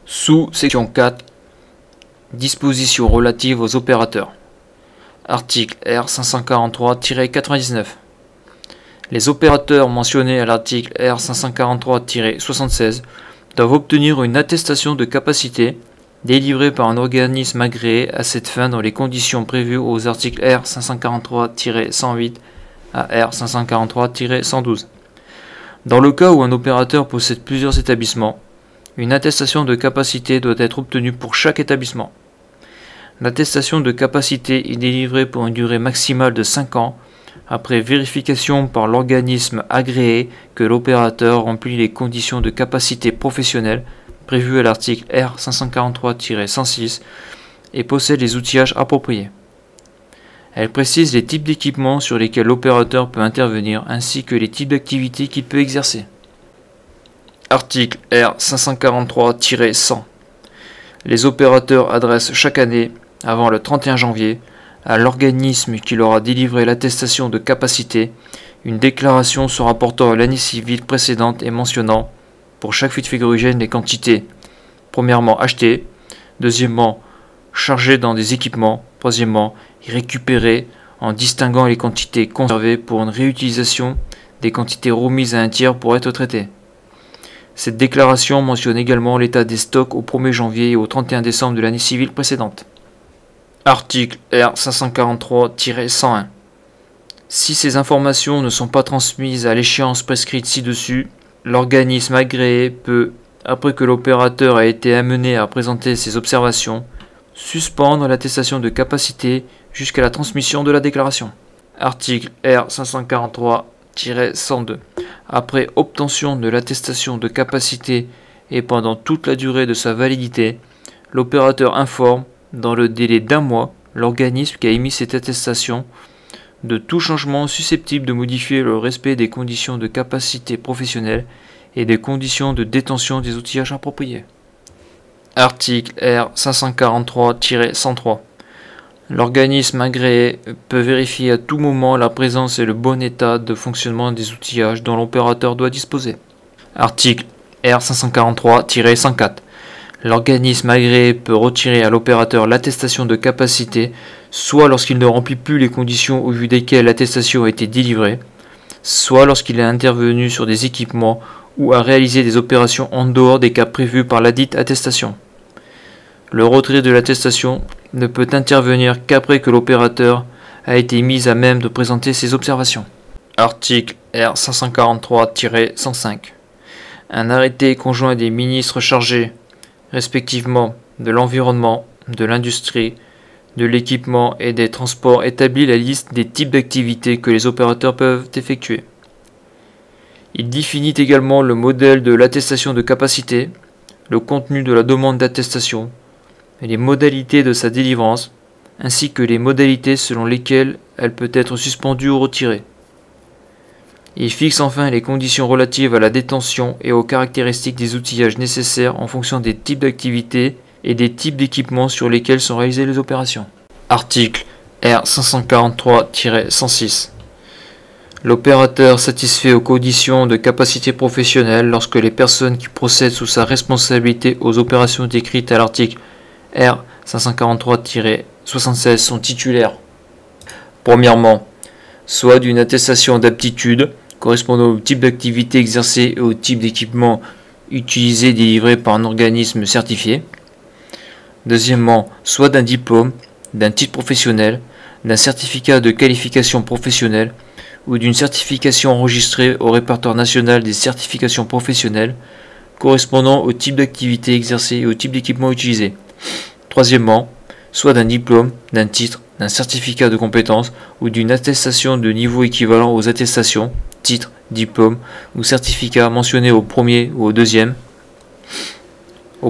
Sous-section 4. Dispositions relatives aux opérateurs. Article R543-99. Les opérateurs mentionnés à l'article R543-76 doivent obtenir une attestation de capacité délivrée par un organisme agréé à cette fin dans les conditions prévues aux articles R543-108 à R543-112. Dans le cas où un opérateur possède plusieurs établissements, une attestation de capacité doit être obtenue pour chaque établissement. L'attestation de capacité est délivrée pour une durée maximale de 5 ans, après vérification par l'organisme agréé que l'opérateur remplit les conditions de capacité professionnelle prévues à l'article R543-106 et possède les outillages appropriés. Elle précise les types d'équipements sur lesquels l'opérateur peut intervenir ainsi que les types d'activités qu'il peut exercer. Article R543-100. Les opérateurs adressent chaque année, avant le 31 janvier, à l'organisme qui leur a délivré l'attestation de capacité, une déclaration se rapportant à l'année civile précédente et mentionnant, pour chaque fuite frigorigène, les quantités, premièrement achetées, deuxièmement chargées dans des équipements, troisièmement récupérées, en distinguant les quantités conservées pour une réutilisation des quantités remises à un tiers pour être traitées. Cette déclaration mentionne également l'état des stocks au 1er janvier et au 31 décembre de l'année civile précédente. Article R543-101. Si ces informations ne sont pas transmises à l'échéance prescrite ci-dessus, l'organisme agréé peut, après que l'opérateur a été amené à présenter ses observations, suspendre l'attestation de capacité jusqu'à la transmission de la déclaration. Article R543-102. Après obtention de l'attestation de capacité et pendant toute la durée de sa validité, l'opérateur informe, dans le délai d'1 mois, l'organisme qui a émis cette attestation de tout changement susceptible de modifier le respect des conditions de capacité professionnelle et des conditions de détention des outillages appropriés. Article R543-103. L'organisme agréé peut vérifier à tout moment la présence et le bon état de fonctionnement des outillages dont l'opérateur doit disposer. Article R543-104. L'organisme agréé peut retirer à l'opérateur l'attestation de capacité, soit lorsqu'il ne remplit plus les conditions au vu desquelles l'attestation a été délivrée, soit lorsqu'il est intervenu sur des équipements ou a réalisé des opérations en dehors des cas prévus par ladite attestation. Le retrait de l'attestation ne peut intervenir qu'après que l'opérateur a été mis à même de présenter ses observations. Article R543-105. Un arrêté conjoint des ministres chargés, respectivement de l'environnement, de l'industrie, de l'équipement et des transports établit la liste des types d'activités que les opérateurs peuvent effectuer. Il définit également le modèle de l'attestation de capacité, le contenu de la demande d'attestation, et les modalités de sa délivrance, ainsi que les modalités selon lesquelles elle peut être suspendue ou retirée. Il fixe enfin les conditions relatives à la détention et aux caractéristiques des outillages nécessaires en fonction des types d'activités et des types d'équipements sur lesquels sont réalisées les opérations. Article R543-106. L'opérateur satisfait aux conditions de capacité professionnelle lorsque les personnes qui procèdent sous sa responsabilité aux opérations décrites à l'article R543-76 sont titulaires. Premièrement, soit d'une attestation d'aptitude correspondant au type d'activité exercée et au type d'équipement utilisé délivré par un organisme certifié. Deuxièmement, soit d'un diplôme, d'un titre professionnel, d'un certificat de qualification professionnelle ou d'une certification enregistrée au répertoire national des certifications professionnelles correspondant au type d'activité exercée et au type d'équipement utilisé. Troisièmement, soit d'un diplôme, d'un titre, d'un certificat de compétence ou d'une attestation de niveau équivalent aux attestations, titres, diplômes ou certificats mentionnés au premier ou au deuxième,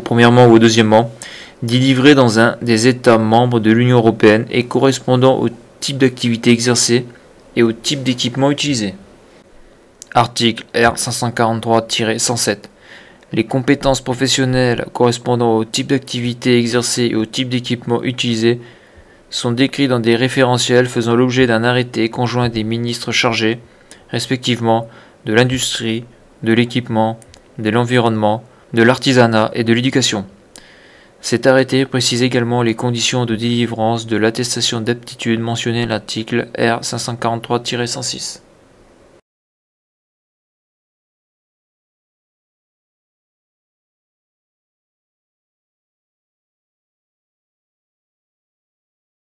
premièrement ou au deuxièmement, délivrés dans un des États membres de l'Union européenne et correspondant au type d'activité exercée et au type d'équipement utilisé. Article R543-107. Les compétences professionnelles correspondant au type d'activité exercée et au type d'équipement utilisé sont décrites dans des référentiels faisant l'objet d'un arrêté conjoint des ministres chargés, respectivement, de l'industrie, de l'équipement, de l'environnement, de l'artisanat et de l'éducation. Cet arrêté précise également les conditions de délivrance de l'attestation d'aptitude mentionnée à l'article R 543-106.